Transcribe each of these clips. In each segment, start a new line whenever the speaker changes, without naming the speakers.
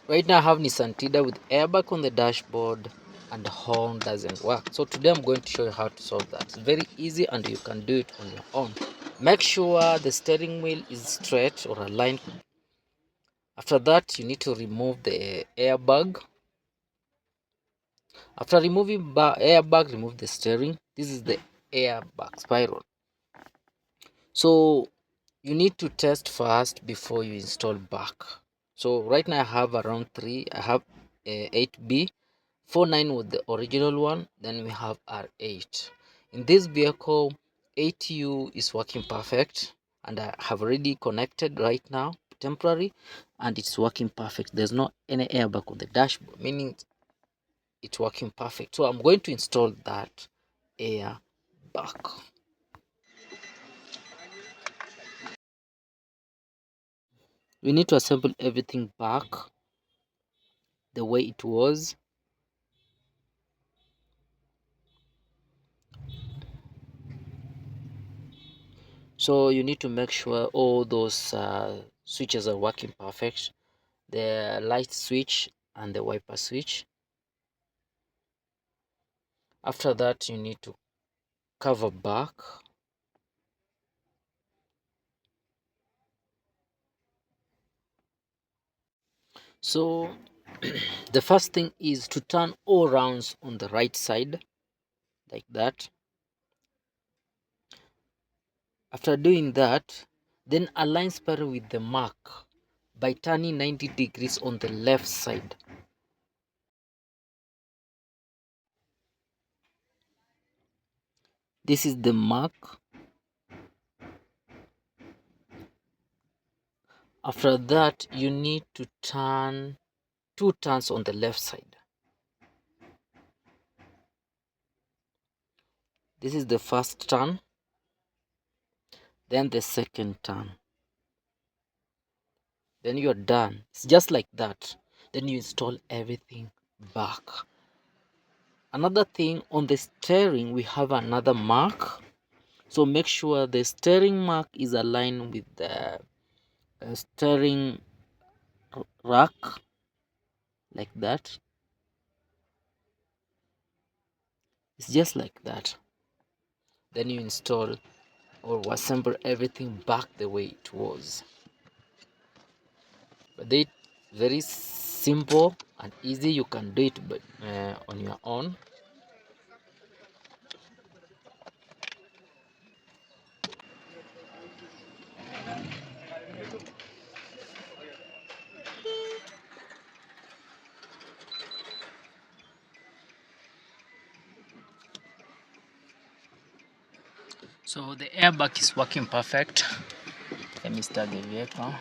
Right now I have Nissan Tiida with airbag on the dashboard and the horn doesn't work. So today I'm going to show you how to solve that. It's very easy and you can do it on your own. Make sure the steering wheel is straight or aligned. After that, you need to remove the airbag. After removing airbag, remove the steering. This is the airbag spiral. So you need to test first before you install back. So right now I have around 3. I have 8B49 was the original one. Then we have R8. In this vehicle, 8U is working perfect, and I have already connected right now temporary, and it's working perfect. There's not any airbag on the dashboard, meaning it's working perfect. So I'm going to install that airbag. We need to assemble everything back the way it was. So you need to make sure all those switches are working perfect, the light switch and the wiper switch. After that, you need to cover back. So the first thing is to turn all rounds on the right side like that. After doing that, then align spiral with the mark by turning 90 degrees on the left side. This is the mark. After that, you need to turn 2 turns on the left side. This is the first turn, then the second turn. Then you're done. It's just like that. Then you install everything back. Another thing, on the steering, we have another mark. So make sure the steering mark is aligned with the steering rack like that. It's just like that. Then you install or assemble everything back the way it was. But they very simple and easy. You can do it but on your own. So the airbag is working perfect. Let me start the vehicle.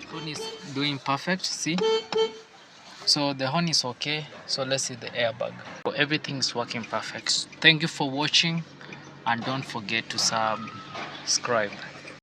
Horn is doing perfect, see? So the horn is okay. So let's see the airbag. So everything is working perfect. Thank you for watching and don't forget to subscribe.